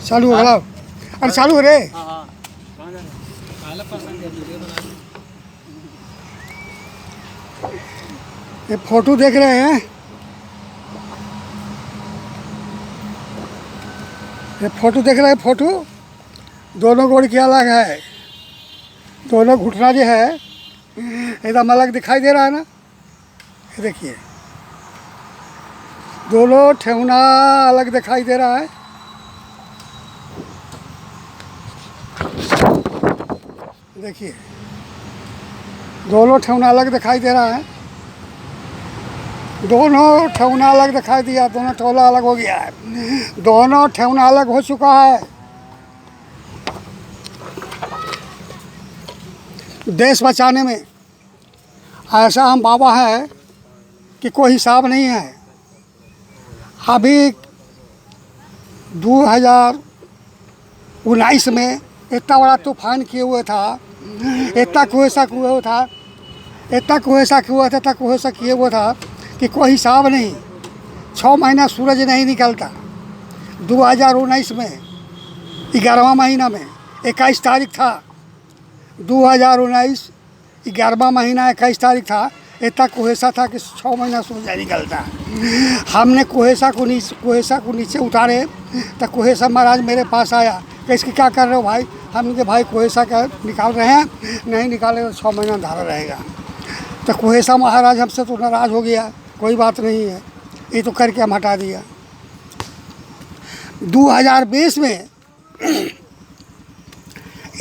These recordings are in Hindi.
चालू हो गया। अरे चालू हो रे। ये फोटो देख रहे हैं, ये फोटो देख रहे हैं। फोटो दोनों गोड़ की अलग है, दोनों घुटना जो है एकदम अलग दिखाई दे रहा है ना। ये देखिए दोनों ठेहुना अलग दिखाई दे रहा है। देखिए दोनों ठेहुना अलग दिखाई दे रहा है, दोनों ठेहुना अलग दिखाई दिया, दोनों ठेहुना अलग हो गया है, दोनों ठेहुना अलग हो चुका है। देश बचाने में ऐसा हम बाबा है कि कोई हिसाब नहीं है। अभी 2019 में इतना बड़ा तूफान किए हुए था, इतना कुहेसा किए हुआ था, इतना कुहेसा किए हुआ था, इतना कुहेसा किए हुआ था कि कोई हिसाब नहीं। 6 महीना सूरज नहीं निकलता। 2019 में 11वां महीना में 21 तारीख था, 2019 11वां महीना 21 तारीख था। इतना कुहेसा था कि 6 महीना सूरज नहीं निकलता। हमने कुहेसा को नीचे उतारे तो कुहेसा महाराज मेरे पास आया कि इसकी क्या कर रहे हो भाई। हमने कहा भाई कुहेसा का निकाल रहे हैं, नहीं निकाले तो 6 महीना धारा रहेगा। तो कुहेसा महाराज हमसे तो नाराज़ हो गया, कोई बात नहीं है, ये तो करके हम हटा दिया। 2020 में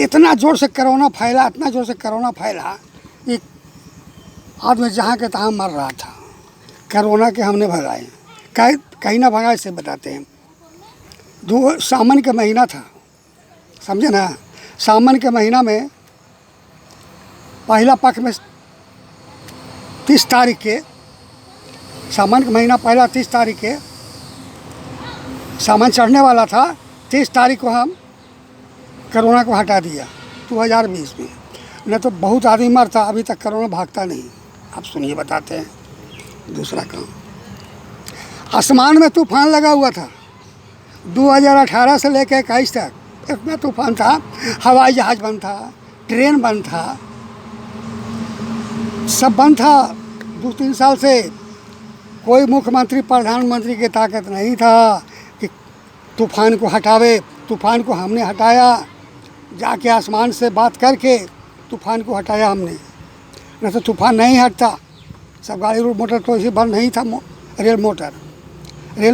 इतना ज़ोर से कोरोना फैला, इतना ज़ोर से कोरोना फैला कि आदमी जहाँ के तहाँ मर रहा था। कोरोना के हमने भगाए, कहीं ना भगाए से बताते हैं। सावन का महीना था, समझे ना। सावन के महीना में पहला पक्ष में 30 तारीख के, सावन का महीना पहला 30 तारीख के सावन चढ़ने वाला था। 30 तारीख को हम कोरोना को हटा दिया 2020 में। न तो बहुत आदमी मरता, अभी तक कोरोना भागता नहीं। आप सुनिए बताते हैं दूसरा काम। आसमान में तूफान लगा हुआ था 2018 से लेकर 21 तक। इतना तूफान था, हवाई जहाज़ बंद था, ट्रेन बंद था, सब बंद था। 2-3 साल से कोई मुख्यमंत्री प्रधानमंत्री की ताकत नहीं था कि तूफान को हटावे। तूफान को हमने हटाया, जाके आसमान से बात करके तूफान को हटाया हमने। न तो तूफान नहीं हटता। सब गाड़ी मोटर तो इसे बंद नहीं था, रेल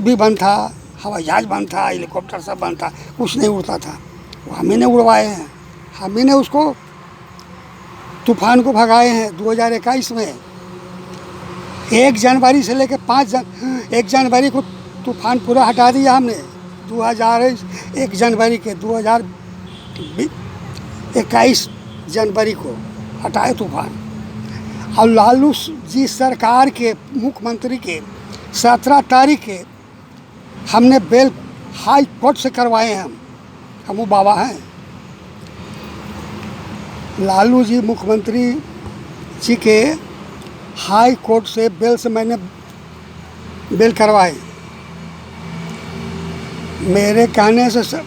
भी बंद था, हवाई जहाज़ बंद था, हेलीकॉप्टर सब बंद था, कुछ नहीं उड़ता था। वो हम ही ने उड़वाए हैं, हम ही ने उसको तूफान को भगाए हैं। 2021 में 1 जनवरी से लेकर 1 जनवरी को तूफान पूरा हटा दिया हमने। 1 जनवरी के 2021 जनवरी को हटाए तूफान। और लालू जी सरकार के मुख्यमंत्री के 17 तारीख के हमने बेल हाई कोर्ट से करवाए हैं। हम वो बाबा हैं। लालू जी मुख्यमंत्री जी के हाई कोर्ट से बेल से मैंने बेल करवाए। मेरे कहने से सब,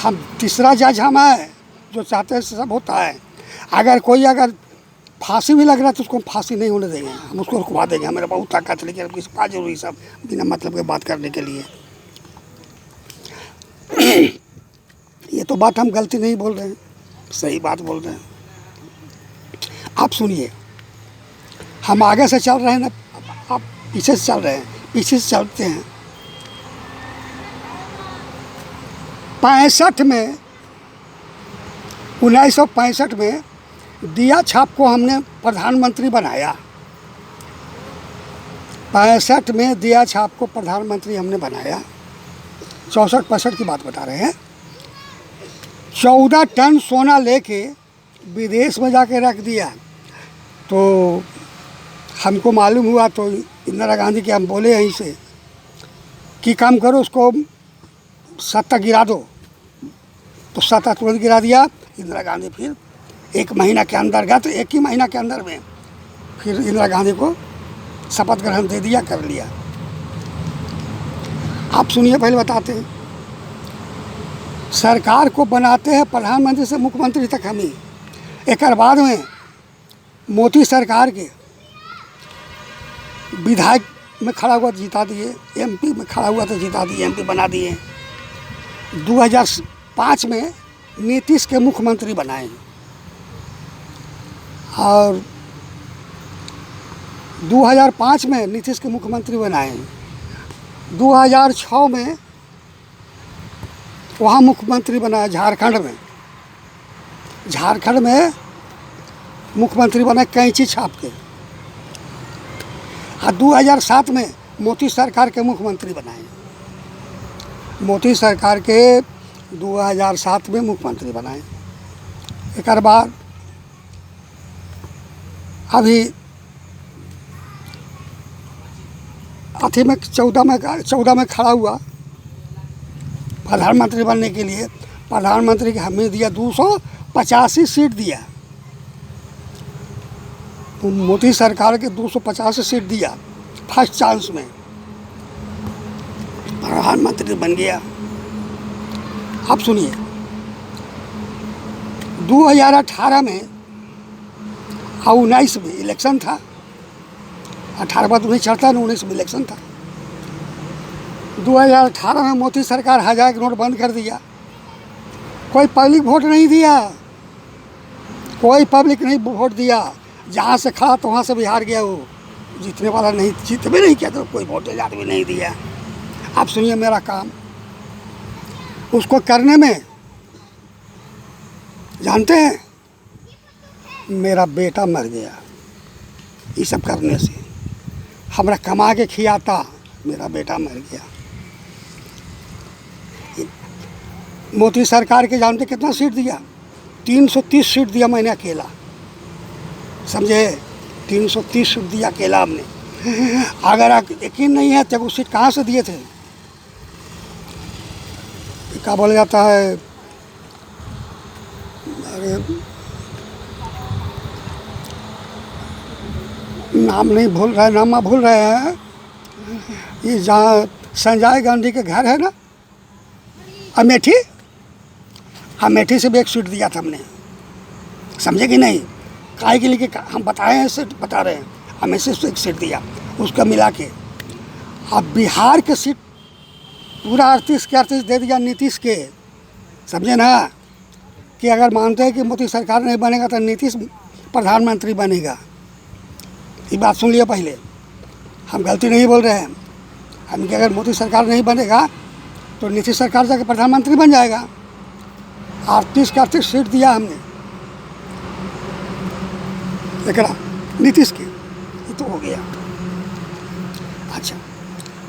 हम तीसरा जज हम हैं जो चाहते हैं सब होता है। अगर फांसी भी लग रहा है तो उसको फांसी नहीं होने देंगे, हम उसको रुकवा देंगे। हमारे बहुत ताकत है, लेकिन किसी का जरूरी सब बिना मतलब के बात करने के लिए। ये तो बात हम गलती नहीं बोल रहे हैं, सही बात बोल रहे हैं। आप सुनिए, हम आगे से चल रहे हैं ना, आप पीछे से चल रहे हैं, पीछे से चलते हैं। 65 में 1965 में दिया छाप को हमने प्रधानमंत्री बनाया। 65 में दिया छाप को प्रधानमंत्री हमने बनाया। 64-65 की बात बता रहे हैं। 14 टन सोना लेके विदेश में जाके रख दिया। तो हमको मालूम हुआ, तो इंदिरा गांधी के हम बोले यहीं से कि काम करो, उसको सत्ता गिरा दो। तो सत्ता तुरंत गिरा दिया इंदिरा गांधी। फिर 1 महीना के अंतर्गत, 1 ही महीना के अंदर में फिर इंदिरा गांधी को शपथ ग्रहण दे दिया, कर लिया। आप सुनिए, पहले बताते हैं। सरकार को बनाते हैं प्रधानमंत्री से मुख्यमंत्री तक हम ही। एक बाद में मोदी सरकार के विधायक में खड़ा हुआ तो जिता दिए, एमपी में खड़ा हुआ तो जिता दिए, एमपी बना दिए। 2005 में नीतीश के मुख्यमंत्री बनाए और 2005 में नीतीश के मुख्यमंत्री बनाए। 2006 में वहाँ मुख्यमंत्री बनाया झारखंड में। झारखंड में मुख्यमंत्री बना कैंची छाप के। और 2007 में मोदी सरकार के मुख्यमंत्री बनाए। मोदी सरकार के 2007 में मुख्यमंत्री बनाए। एक बार अभी अथी में 14 में खड़ा हुआ प्रधानमंत्री बनने के लिए। प्रधानमंत्री के हमें दिया 285 सीट दिया। तो मोदी सरकार के 285 सीट दिया फर्स्ट चांस में, प्रधानमंत्री बन गया। अब सुनिए, 2018 में और 19 में इलेक्शन था। 18 बाद नहीं चलता ना, 19 में इलेक्शन था। 2018 में मोदी सरकार 1000 नोट बंद कर दिया। कोई पब्लिक वोट नहीं दिया, कोई पब्लिक नहीं वोट दिया। जहाँ से खड़ा तो वहाँ से बिहार गया। वो जीतने वाला नहीं, जीत भी नहीं किया तो कोई वोट भी नहीं दिया। आप सुनिए मेरा काम, उसको करने में जानते हैं मेरा बेटा मर गया। ये सब करने से हमरा कमा के खियाता, मेरा बेटा मर गया। मोदी सरकार के जानते कितना सीट दिया? 330 सीट दिया मैंने अकेला, समझे? 330 सीट दिया अकेला हमने। अगर यकीन नहीं है तो वो सीट कहाँ से दिए थे? क्या बोला जाता है, अरे नाम नहीं भूल रहे, नाम भूल रहे हैं। ये जहाँ संजय गांधी के घर है ना, अमेठी, अमेठी से भी एक सीट दिया था हमने, समझे कि नहीं? काहे के लिए हम बताए हैं, सीट बता रहे हैं। अमेठी से एक सीट दिया, उसका मिला के। अब बिहार के सीट पूरा 38 के 38 दे दिया नीतीश के, समझे ना? कि अगर मानते हैं कि मोदी सरकार नहीं बनेगा तो नीतीश प्रधानमंत्री बनेगा। ये बात सुन लिया पहले, हम गलती नहीं बोल रहे हैं। हम कि अगर मोदी सरकार नहीं बनेगा तो नीतीश सरकार जाकर प्रधानमंत्री बन जाएगा। 38 के 38 सीट दिया हमने एकरा नीतीश के, ये तो हो गया। अच्छा,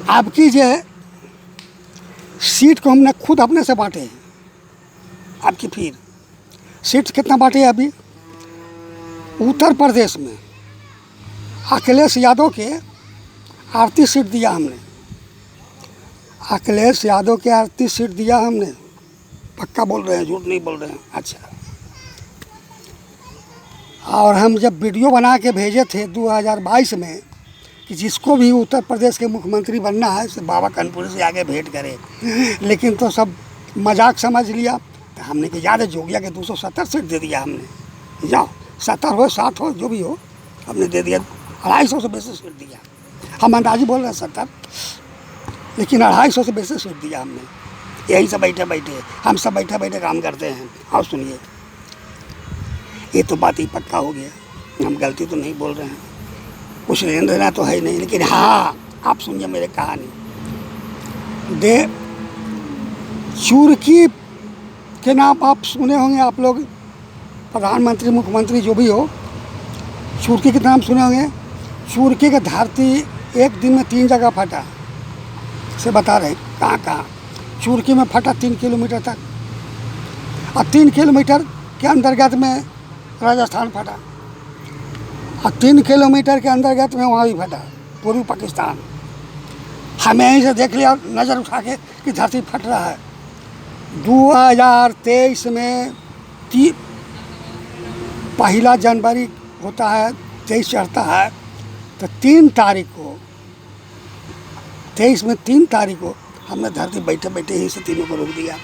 आपकी जो सीट को हमने खुद अपने से बांटे हैं। आपकी फिर सीट कितना बांटे हैं अभी? उत्तर प्रदेश में अखिलेश यादव के 38 सीट दिया हमने। अखिलेश यादव के 38 सीट दिया हमने। पक्का बोल रहे हैं, झूठ नहीं बोल रहे हैं। अच्छा, और हम जब वीडियो बना के भेजे थे 2022 में कि जिसको भी उत्तर प्रदेश के मुख्यमंत्री बनना है तो बाबा कानपुर से आगे भेंट करे, लेकिन तो सब मजाक समझ लिया। तो हमने कि याद है जोगिया के 270 सीट दे दिया हमने। जाओ 70 हो 60 हो जो भी हो, हमने दे दिया। 250 से बेसी सीट दिया। हम अंदाजी बोल रहे हैं 70, लेकिन 250 से बेसी सीट दिया हमने। यही सब बैठे बैठे हम सब बैठे बैठे काम करते हैं। और सुनिए, ये तो बात ही पक्का हो गया, हम गलती तो नहीं बोल रहे हैं, कुछ लेना देना तो है नहीं। लेकिन हाँ, आप सुनिए मेरे कहानी। चुरकी के नाम आप सुने होंगे, आप लोग, प्रधानमंत्री मुख्यमंत्री जो भी हो, चुरकी के नाम सुने होंगे। चुरकी की धरती एक दिन में 3 जगह फटा, से बता रहे कहाँ कहाँ। चुरकी में फटा 3 किलोमीटर तक, और 3 किलोमीटर के अंतर्गत में राजस्थान फटा, और 3 किलोमीटर के अंतर्गत में वहाँ भी फटा, पूर्वी पाकिस्तान। हमें यहीं से देख लिया नज़र उठा के कि धरती फट रहा है। 2023 में 1 जनवरी होता है, 23 चढ़ता है, तो 3 तारीख को 23 में 3 तारीख को हमने धरती बैठे बैठे ही से तीनों को रोक दिया।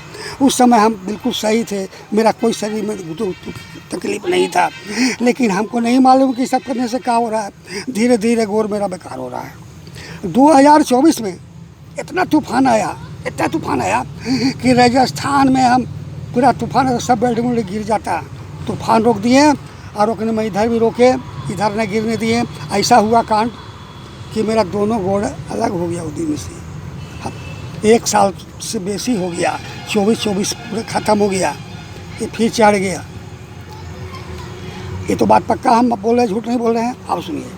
उस समय हम बिल्कुल सही थे, मेरा कोई शरीर में तकलीफ नहीं था, लेकिन हमको नहीं मालूम कि सब करने से क्या हो रहा है। धीरे धीरे गोर मेरा बेकार हो रहा है। 2024 में इतना तूफान आया, इतना तूफान आया कि राजस्थान में हम पूरा तूफान सब बिल्डिंग गिर जाता। तूफान रोक दिए और रोकने में इधर भी रोके, इधर न गिरने दिए। ऐसा हुआ कांड कि मेरा दोनों गोड़ अलग हो गया उसी में से। 1 साल से बेसी हो गया, 24 पूरे ख़त्म हो गया, ये फिर चढ़ गया। ये तो बात पक्का हम बोल रहे हैं, झूठ नहीं बोल रहे हैं। आप सुनिए,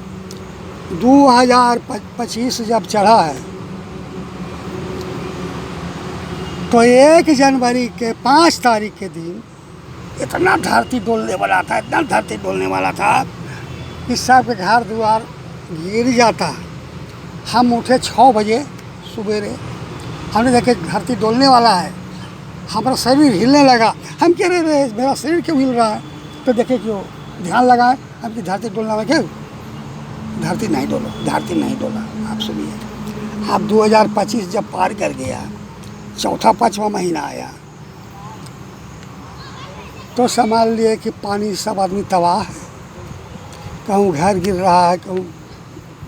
2025 जब चढ़ा है तो 1 जनवरी के 5 तारीख के दिन इतना धरती डोलने वाला था, इतना धरती डोलने वाला था कि सबके घर द्वार गिर जाता। हम उठे 6 बजे सवेरे, हमने देखे धरती डोलने वाला है, हमारा शरीर हिलने लगा। हम कह रहे मेरा शरीर क्यों हिल रहा है, तो देखे क्यों ध्यान लगाए हम कि धरती डोलना में क्यों, धरती नहीं डोला, धरती नहीं डोला। आप सुनिए, अब 2025 जब पार कर गया, चौथा 5वां महीना आया, तो समझ लिए कि पानी सब आदमी तबाह है। कहूँ घर गिर रहा है, कहूँ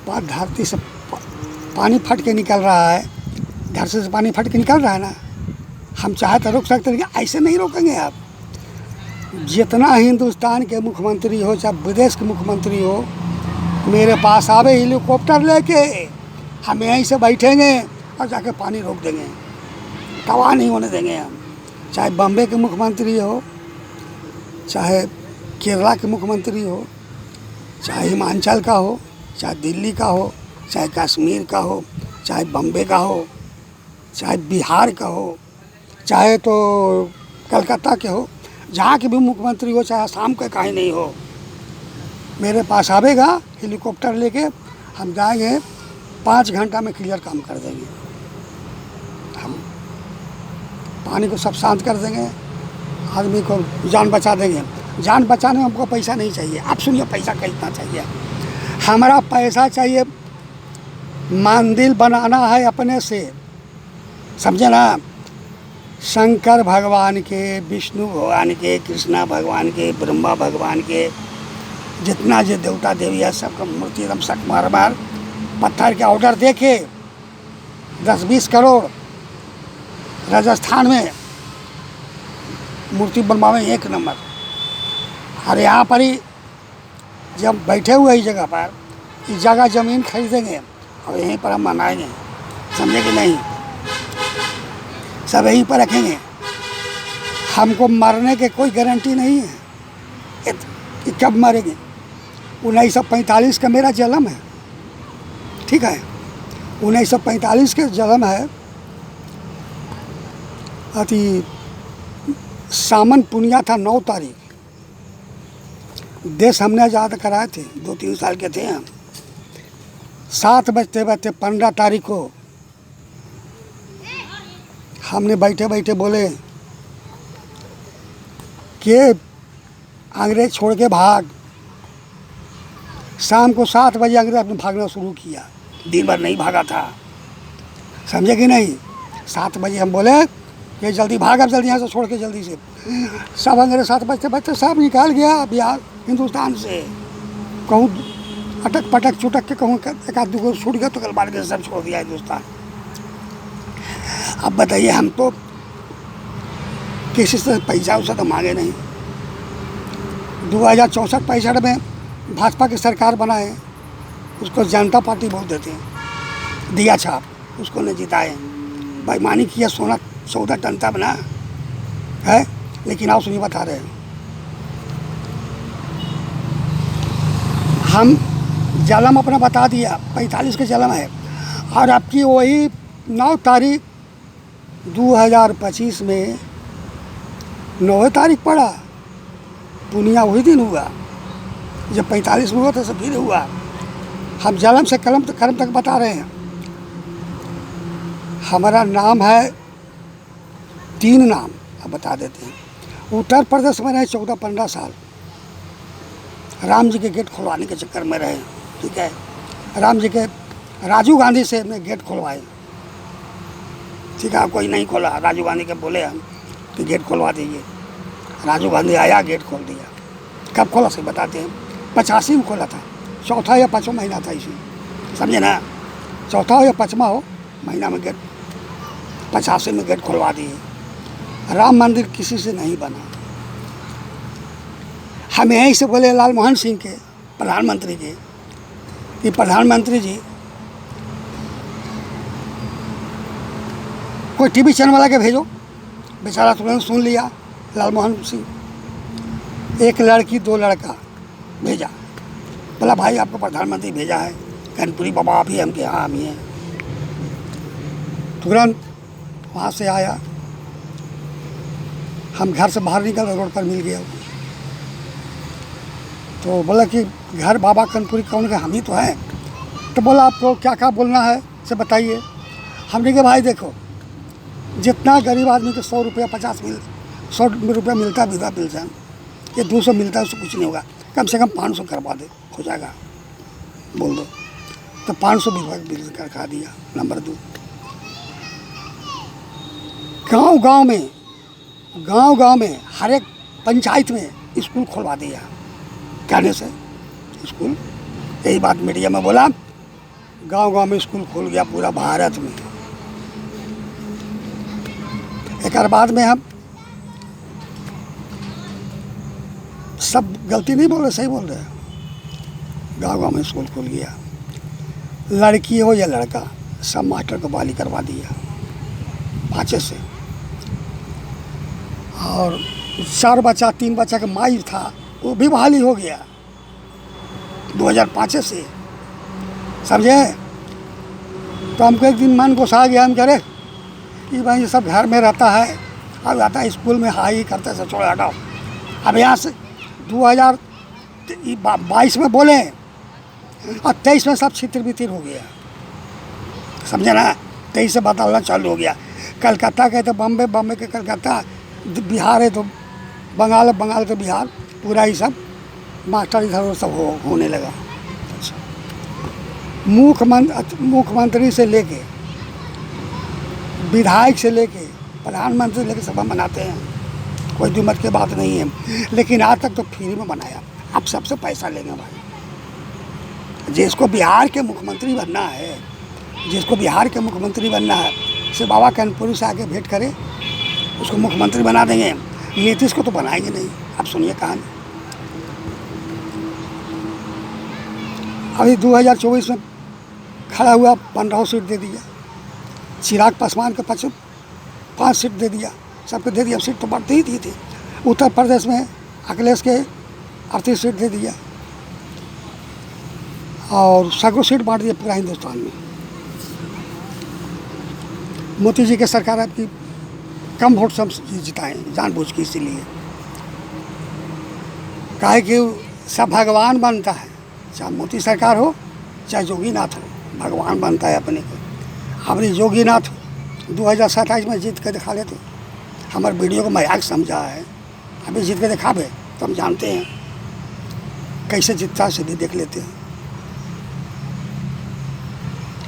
धरती से पानी फट के निकल रहा है, धरती से पानी फट के निकल रहा है ना। हम चाहे तो रोक सकते हैं, ऐसे नहीं रोकेंगे आप। जितना हिंदुस्तान के मुख्यमंत्री हो, चाहे विदेश के मुख्यमंत्री हो, मेरे पास आवे हेलीकॉप्टर लेके, हम यहीं से बैठेंगे और जाके पानी रोक देंगे, तबाह नहीं होने देंगे हम। चाहे बम्बे के मुख्यमंत्री हो, चाहे केरला के मुख्यमंत्री हो, चाहे हिमाचल का हो, चाहे दिल्ली का हो, चाहे कश्मीर का हो, चाहे बम्बे का हो, चाहे बिहार का हो, चाहे तो कलकत्ता के हो, जहाँ के भी मुख्यमंत्री हो, चाहे आसाम का कहीं नहीं हो, मेरे पास आवेगा हेलीकॉप्टर लेके, हम जाएंगे 5 घंटा में क्लियर काम कर देंगे। हम पानी को सब शांत कर देंगे, आदमी को जान बचा देंगे। जान बचाने में हमको पैसा नहीं चाहिए। आप सुनिए, पैसा कितना चाहिए, हमारा पैसा चाहिए मंदिर बनाना है अपने से, समझे ना। शंकर भगवान के, विष्णु भगवान के, कृष्णा भगवान के, ब्रह्मा भगवान के, जितना जो देवता देवी है सबका मूर्ति एकदम संगमरमर पत्थर के ऑर्डर दे के 10-20 करोड़ राजस्थान में मूर्ति बनवावे 1 नंबर। और यहाँ पर ही जब बैठे हुए इस जगह पर, इस जगह ज़मीन खरीदेंगे और यहीं पर हम मनाएंगे, समझे कि नहीं। सब यहीं पर रखेंगे। हमको मरने के कोई गारंटी नहीं है कि कब मरेंगे। 1945 का मेरा जन्म है, ठीक है, 1945 के जन्म है। अति सामन पुनिया था 9 तारीख, देश हमने आज़ाद कराए थे, 2-3 साल के थे हम। 7 बजते बजते 15 तारीख को हमने बैठे बैठे बोले कि अंग्रेज छोड़ के भाग। शाम को 7 बजे अंग्रेज अपने भागना शुरू किया, दिन भर नहीं भागा था, समझे कि नहीं। 7 बजे हम बोले कि जल्दी भाग, अब जल्दी यहाँ से छोड़ के जल्दी से। सब अंग्रेज 7 बजते बजते सब निकाल गया बिहार हिंदुस्तान से। कहूँ अटक पटक चुटक के, कहूँ 1-2 को छूट गया तो कल मार के सब छोड़ दिया हिंदुस्तान। अब बताइए, हम तो किसी से पैसा उसा तो मांगे नहीं। 2064-65 में भाजपा की सरकार बनाए, उसको जनता पार्टी बोल देते हैं, दिया छाप, उसको ने जिताए। बेईमानी किया, सोना 14 टन था बना है। लेकिन आप सुनिए, बता रहे हैं, हम जलम अपना बता दिया, 45 के जलम है। और आपकी वही 9 तारीख 2025 में 9 तारीख पड़ा, पुनिया वही दिन हुआ जब 45 में हुआ था, सब फिर हुआ। हम जलम से कलम तक कर्म तक बता रहे हैं। हमारा नाम है 3 नाम, अब बता देते हैं। उत्तर प्रदेश में रहे 14-15 साल, राम जी के गेट खुलवाने के चक्कर में रहे, ठीक है। राम जी के, राजीव गांधी से मैं गेट खुलवाए, ठीक है, कोई नहीं खोला। राजीव गांधी के बोले हम कि गेट खोलवा दीजिए। राजीव गांधी आया, गेट खोल दिया। कब खोला से बताते हैं, 85 में खोला था। चौथा या पाँचवा महीना था इसमें, समझे ना, चौथा हो या पाँचवा हो महीना में गेट, 85 में गेट खुलवा दिए। राम मंदिर किसी से नहीं बना। हम यहीं से बोले लालमोहन सिंह के, प्रधानमंत्री के, कि प्रधानमंत्री जी कोई टीवी चैनल वाला के भेजो। बेचारा तुरंत सुन लिया लालमोहन सिंह। एक लड़की 2 लड़का भेजा, बोला भाई आपको प्रधानमंत्री भेजा है, कर्पूरी बाबा आप ही? हम के हाँ हम ही हैं। तुरंत वहाँ से आया, हम घर से बाहर निकल, रोड पर मिल गया। तो बोला कि घर बाबा कर्पूरी कौन के? हम ही तो हैं। तो बोला आपको क्या क्या बोलना है से बताइए। हमने कहा भाई देखो, जितना गरीब आदमी को 100 रुपया 100 रुपया मिलता है विधवा पेंशन, ये 200 मिलता है, उससे कुछ नहीं होगा, कम से कम 500 करवा दे, हो जाएगा, बोल दो। तो 500 विधवा पेंशन करवा दिया। नंबर 2, गांव में हर एक पंचायत में स्कूल खुलवा दिया। कहने से स्कूल, यही बात मीडिया में बोला, गांव में स्कूल खुल गया पूरा भारत में। एक बाद में हम सब गलती नहीं बोल रहे, सही बोल रहे हैं। गांव में स्कूल खुल गया, लड़की हो या लड़का सब मास्टर को बहाली करवा दिया 5 से। और 4 बच्चा 3 बच्चा का माई था वो भी बहाली हो गया 2005 से, समझे। तो हमको एक दिन मन गुस्सा गया, हम कह रहे कि भाई ये सब घर में रहता है, अब आता है स्कूल में हाई करते से, छोड़ हटाओ। अब यहाँ से 2022 में बोले और 23 में सब छितर बितर हो गया, समझे ना। 23 से बदलना चालू हो गया। कलकत्ता के तो बम्बे, बम्बे के कलकत्ता, बिहार है तो बंगाल, बंगाल के बिहार, पूरा ही सब मास्टर इधर सब होने लगा। मुख्यमंत्री से लेके विधायक से लेके प्रधानमंत्री से लेके सब हम बनाते हैं, कोई दुमत की बात नहीं है। लेकिन आज तक तो फ्री में बनाया, अब सबसे पैसा लेंगे भाई। जिसको बिहार के मुख्यमंत्री बनना है, जिसको बिहार के मुख्यमंत्री बनना है, सिर्फ बाबा कर्पूरी से आके भेंट करे, उसको मुख्यमंत्री बना देंगे। नीतीश को तो बनाएंगे नहीं। अब सुनिए कहानी। अभी 2024 में खड़ा हुआ, 15 सीट दे दिया। चिराग पासवान के 5 सीट दे दिया, सबको दे दिया। सीट तो बढ़ते ही दी थी। उत्तर प्रदेश में अखिलेश के 38 सीट दे दिया और सगो सीट बांट दिया पूरा हिंदुस्तान में। मोदी जी की सरकार आपकी कम वोट से जिताएं जानबूझ के, इसीलिए काहे कि सब भगवान बनता है, चाहे मोदी सरकार हो चाहे योगीनाथ हो, भगवान बनता है अपने को। हमारी योगीनाथ 2027 में जीत के दिखा लेते। हमारे वीडियो को मजाक समझा है, अभी जीत के दिखावे तो हम जानते हैं कैसे जीतता, से भी देख लेते हैं।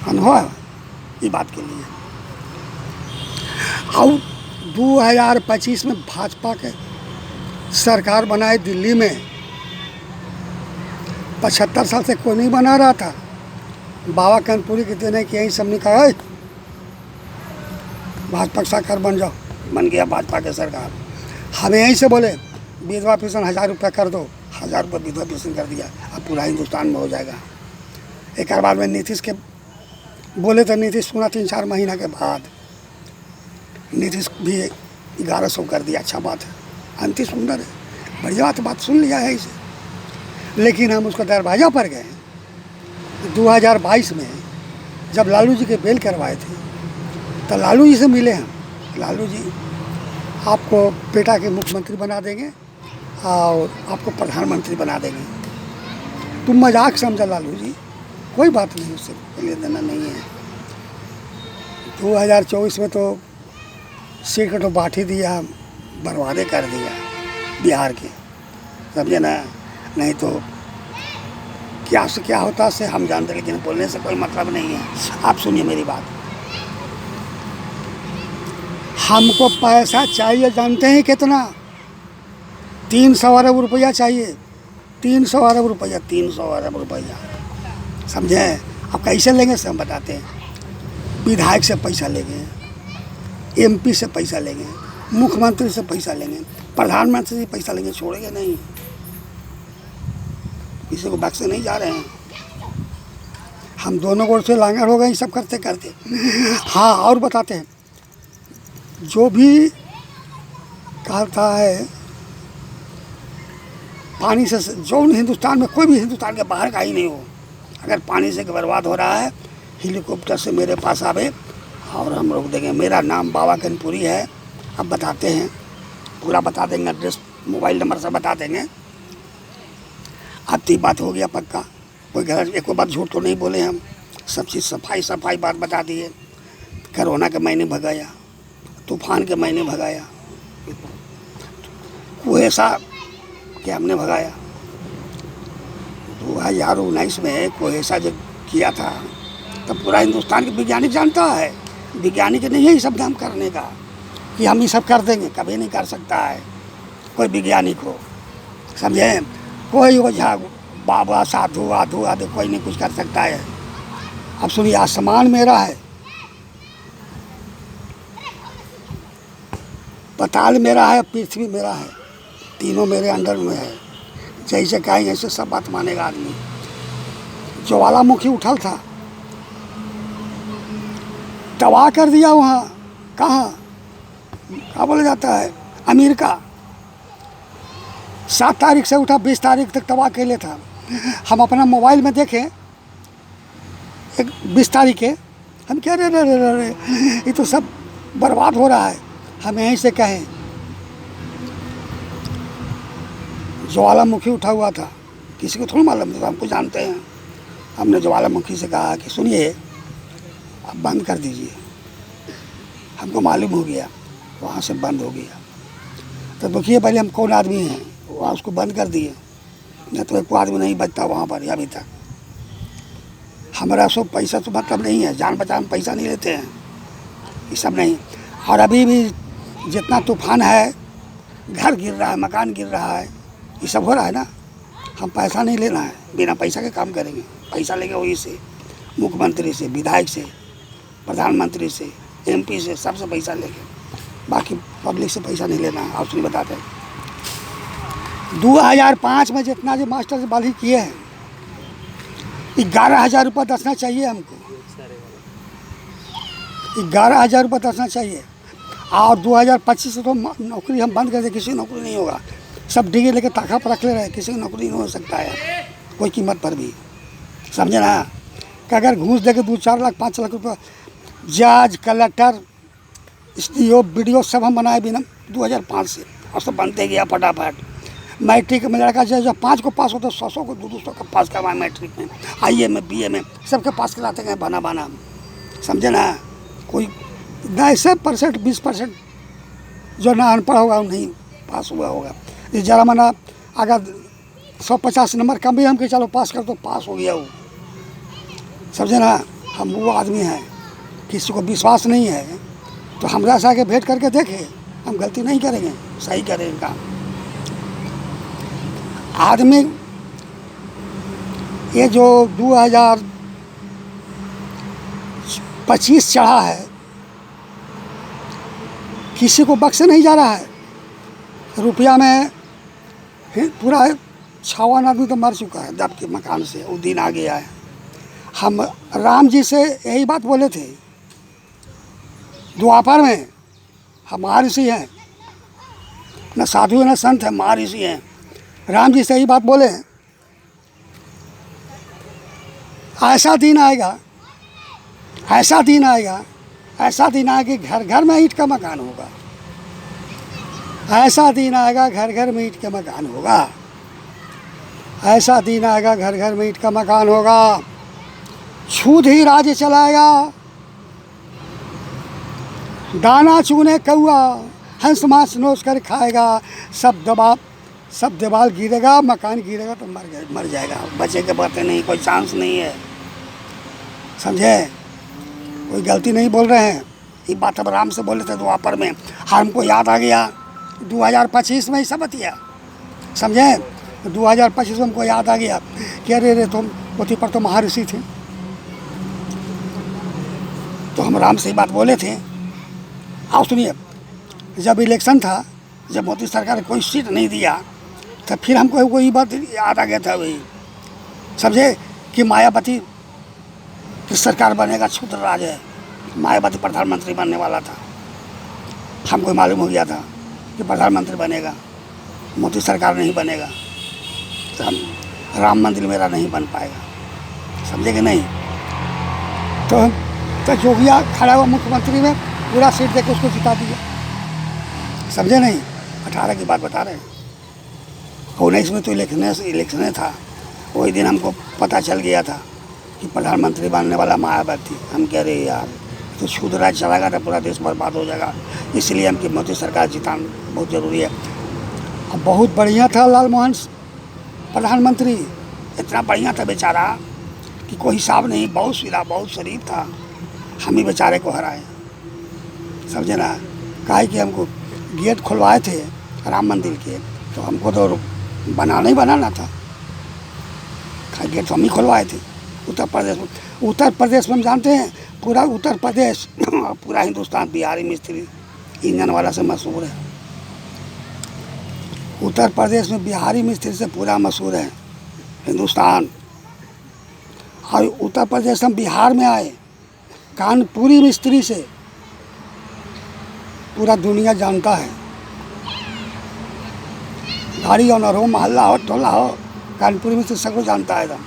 अनुभव है ये बात के लिए। और 2025 में भाजपा के सरकार बनाए दिल्ली में, 75 साल से कोई नहीं बना रहा था। बाबा कर्पूरी के देने की यही सब ने कहा है भाजपा की सरकार बन जाओ, बन गया भाजपा की सरकार। हमें यहीं से बोले विधवा पेंशन 1000 रुपया कर दो, 1000 रुपये विधवा पेंशन कर दिया, अब पूरा हिंदुस्तान में हो जाएगा। एक बाद में नीतीश के बोले तो नीतीश सुना 3-4 महीना के बाद नीतीश भी 1100 कर दिया। अच्छा बात है, अंति सुंदर है, बढ़िया बात सुन लिया है इसे। लेकिन हम उसको दरवाजा पर गए 2022 में, जब लालू जी के बेल करवाए थे तो लालू जी से मिले हम। लालू जी आपको पेटा के मुख्यमंत्री बना देंगे और आपको प्रधानमंत्री बना देंगे। तुम मजाक समझा लालू जी, कोई बात नहीं, उससे ले देना नहीं है। 2024 में तो सीट तो बांट ही दिया, बर्बादे कर दिया बिहार के, समझे ना। नहीं तो क्या से क्या होता से हम जानते, लेकिन बोलने से कोई मतलब नहीं है। आप सुनिए मेरी बात। हमको पैसा चाहिए जानते हैं कितना? 300 अरब रुपया चाहिए। 300 अरब रुपया, 300 अरब रुपया, समझे? अब कैसे लेंगे सब बताते हैं। विधायक से पैसा लेंगे, MP से पैसा लेंगे, मुख्यमंत्री से पैसा लेंगे, प्रधानमंत्री से पैसा लेंगे, छोड़ेंगे नहीं, किसी को बख्शे नहीं जा रहे हैं। हम दोनों ओर से लांगर हो गए सब करते करते। हाँ, और बताते हैं, जो भी कहता है पानी से, जो हिंदुस्तान में कोई भी हिंदुस्तान के बाहर का ही नहीं हो, अगर पानी से बर्बाद हो रहा है, हेलीकॉप्टर से मेरे पास आवे और हम रोक देंगे। मेरा नाम बाबा कनपुरी है। अब बताते हैं, पूरा बता देंगे, एड्रेस मोबाइल नंबर सब बता देंगे। अब तो बात हो गया पक्का, कोई गलत एक बात झूठ तो नहीं बोले हम, सब चीज़ सफाई बात बता दिए। कोरोना के महीने भगाया, तूफान के महीने भगाया, कुहेसा के हमने भगाया। 2019 में कुहेसा जब किया था तब पूरा हिंदुस्तान के वैज्ञानिक जानता है, वैज्ञानिक नहीं है ये सब काम करने का कि हम ये सब कर देंगे, कभी नहीं कर सकता है कोई वैज्ञानिक हो, समझे? कोई ओझा बाबा साधु आधु आधु कोई नहीं कुछ कर सकता है। अब सुनिए, आसमान मेरा है, पताल मेरा है, पृथ्वी मेरा है, तीनों मेरे अंडर में है। जैसे कहेंगे ऐसे सब बात मानेगा आदमी। ज्वालामुखी उठल था, तबाह कर दिया वहाँ, कहाँ क्या बोला जाता है, अमेरिका। 7 तारीख से उठा, 20 तारीख तक तबाह के लिए था। हम अपना मोबाइल में देखें, एक 20 तारीख के, हम कह रहे ये तो सब बर्बाद हो रहा है। हम यहीं से कहें, ज्वालामुखी उठा हुआ था, किसी को थोड़ा मालूम था, हमको जानते हैं। हमने ज्वालामुखी से कहा कि सुनिए अब बंद कर दीजिए, हमको मालूम हो गया, वहाँ से बंद हो गया। तो देखिए पहले हम कौन आदमी हैं, वहाँ उसको बंद कर दिए, न तो एक आदमी नहीं बचता वहाँ पर अभी तक। हमारा सब पैसा तो मतलब नहीं है, जान बचाने में पैसा नहीं लेते हैं, ये सब नहीं। और अभी भी जितना तूफान है, घर गिर रहा है, मकान गिर रहा है, ये सब हो रहा है ना। हम पैसा नहीं लेना है, बिना पैसा के काम करेंगे। पैसा लेंगे वही से, मुख्यमंत्री से, विधायक से, प्रधानमंत्री से, MP से, सबसे पैसा लेंगे, बाकी पब्लिक से पैसा नहीं लेना है। आप सुनिए बताते हैं, 2005 में जितना जो मास्टर से बाली किए हैं, 11,000 रुपये दसना चाहिए हमको, 11,000 रुपये दसना चाहिए। और 2025 से तो नौकरी हम बंद कर दे, किसी नौकरी नहीं होगा, सब डिग्री लेके ताका पर रख ले रहे, किसी की नौकरी नहीं हो सकता है कोई कीमत पर भी, समझे ना? कि अगर घूस देके 2-4 लाख 5 लाख रुपये, जज, कलेक्टर, SDO, BDO सब हम बनाए बिना 2005 से, और सब बनते गया फटाफट। मैट्रिक में लड़का जो 5 को पास होता, 100 को 200 का पास करवाए मैट्रिक में, IA में, BA में, सबके पास कराते गए बना, समझे ना? कोई 10% 20% जो ना अनपढ़ होगा वो नहीं पास हुआ होगा। ये जरा मना अगर 150 नंबर कम भी हम के चलो पास कर तो पास हो गया वो, समझे ना? हम वो आदमी हैं, किसी को विश्वास नहीं है तो हमरा से आके भेंट करके देखे, हम गलती नहीं करेंगे, सही करेंगे काम। आदमी ये जो 2025 चढ़ा है, किसी को बख्शे नहीं जा रहा है। रुपया में पूरा 56 आदमी तो मर चुका है दब के मकान से, वो दिन आ गया है। हम राम जी से यही बात बोले थे द्वापर में, हम महर्षि हैं, न साधु न संत है, महर्षि हैं। राम जी से यही बात बोले, ऐसा दिन आएगा, ऐसा दिन आएगा, ऐसा दिन आएगा कि घर घर में ईंट का मकान होगा, ऐसा दिन आएगा घर घर में ईंट का मकान होगा, ऐसा दिन आएगा घर घर में ईंट का मकान होगा। छूत ही राज्य चलाएगा, दाना चूने कौआ, हंस मांस नोच कर खाएगा। सब दीवार गिरेगा, मकान गिरेगा तो मर जाएगा, बचे के बातें नहीं, कोई चांस नहीं है, समझे? कोई गलती नहीं बोल रहे हैं, ये बात अब राम से बोले थे द्वापर में, हमको याद आ गया 2025 में ही सब बतिया, समझे। 2025 में हमको याद आ गया कि अरे रे तुम पोथी पर तो महर्षि थे, तो हम राम से ही बात बोले थे। आओ सुनिए, जब इलेक्शन था, जब मोदी सरकार ने कोई सीट नहीं दिया, तो फिर हमको वही बात याद आ गया था, वही समझे कि मायावती की सरकार बनेगा, क्षुद्र राज है, मायावती प्रधानमंत्री बनने वाला था। हमको मालूम हो गया था कि प्रधानमंत्री बनेगा, मोदी सरकार नहीं बनेगा, तो हम राम मंदिर मेरा नहीं बन पाएगा, समझे कि नहीं। तो जोगिया खड़ा हुआ मुख्यमंत्री में पूरा सीट देकर उसको जिता दिया, समझे नहीं। 18 की बात बता रहे हैं, 19 में तो इलेक्शन था, वही दिन हमको पता चल गया था कि प्रधानमंत्री बनने वाला मायावती। हम कह रहे यार तो क्षुद्र राज चलाएगा तो पूरा देश बर्बाद हो जाएगा, इसलिए हमकी मोदी सरकार जिताना बहुत ज़रूरी है। अब बहुत बढ़िया था लाल मोहन प्रधानमंत्री, इतना बढ़िया था बेचारा कि कोई हिसाब नहीं, बहुत सीधा, बहुत शरीफ था। हम ही बेचारे को हराए, समझे ना। काहे कि हमको गेट खुलवाए थे राम मंदिर के, तो हमको तो बनाना था, खाली गेट तो हम ही खुलवाए थे। उत्तर प्रदेश में हम जानते हैं, पूरा उत्तर प्रदेश पूरा हिंदुस्तान बिहारी मिस्त्री इंजन वाला से मशहूर है। उत्तर प्रदेश में बिहारी मिस्त्री से पूरा मशहूर है हिंदुस्तान। और उत्तर प्रदेश हम बिहार में आए, कानपुरी मिस्त्री से पूरा दुनिया जानता है। गाड़ी ऑनर हो, मोहल्ला हो, टोला हो, कानपुरी मिस्त्री सबको जानता है एकदम।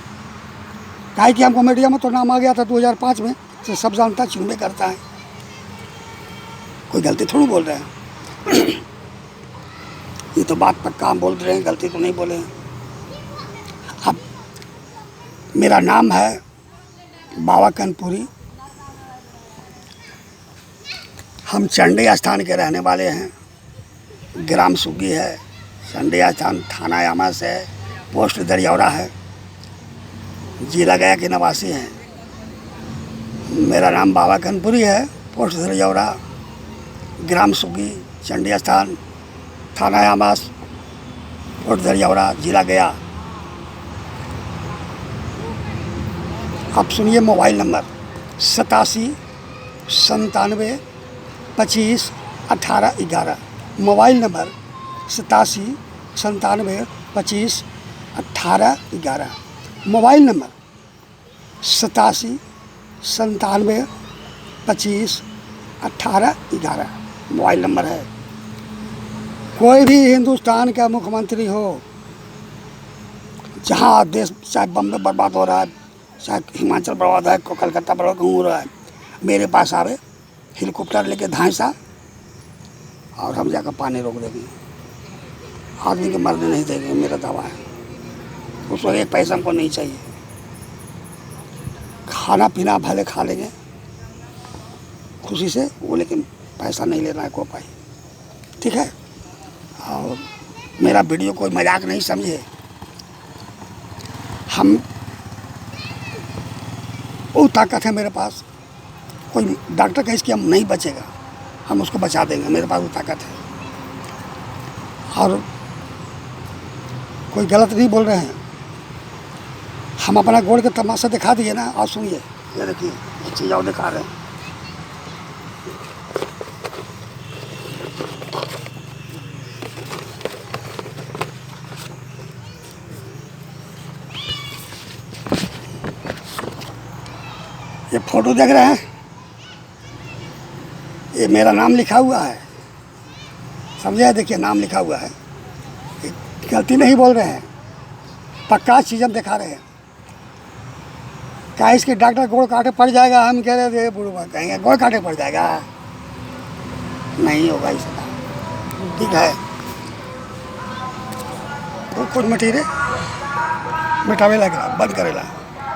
काहे कि हमको मीडिया में तो नाम आ गया था 2005 में, तो सब जानता, चुम्बे करता है। कोई गलती थोड़ी बोल रहे हैं ये तो बात पक्का हम बोल रहे हैं, गलती तो नहीं बोले हैं। अब मेरा नाम है बाबा कानपुरी, हम चंडी स्थान के रहने वाले हैं। ग्राम सुगी है, चंडी स्थान थाना यामास है, पोस्ट दरियौरा है, जिला गया के निवासी हैं। मेरा नाम बाबा कानपुरी है, पोस्ट दरियौरा, ग्राम सुगी, चंडी स्थान, थाना यामास, पोस्ट दरियौरा, जिला गया। अब सुनिए mobile number 87 97 25 18 11। Mobile number 87 97 25 18 11। Mobile number 87 97 25 18 11 mobile number है। कोई भी हिंदुस्तान का मुख्यमंत्री हो, जहाँ देश चाहे बम्बे बर्बाद हो रहा है, चाहे हिमाचल बर्बाद है, कलकत्ता बर्बाद हो रहा है, मेरे पास आवे, हेलीकॉप्टर लेके धांसा और हम जाकर पानी रोक देंगे, आदमी के मरने नहीं देंगे, मेरा दावा है। उस वक्त एक पैसा हमको नहीं चाहिए, खाना पीना भले खा लेंगे खुशी से वो, लेकिन पैसा नहीं लेना है को पाई, ठीक है। और मेरा वीडियो कोई मजाक नहीं समझे, हम वो ताकत है मेरे पास, कोई डॉक्टर कहे कि हम नहीं बचेगा, हम उसको बचा देंगे, मेरे पास वो ताकत है। और कोई गलत नहीं बोल रहे हैं, हम अपना गोड़ का तमाशा दिखा दिए ना। और सुनिए, ये देखिए ये चीज़ और दिखा रहे हैं, ये फोटो देख रहे हैं, ये मेरा नाम लिखा हुआ है, समझे। देखिए नाम लिखा हुआ है, गलती नहीं बोल रहे हैं, पक्का चीज़ हम दिखा रहे हैं। क्या इसके डॉक्टर गोड़ काटे पड़ जाएगा, हम कह रहे थे बुढ़वा कहेंगे गोड़ काटे पड़ जाएगा, नहीं होगा इसका, ठीक है। तो कुछ मटीरियल मिटावे लग रहा, बंद करेला।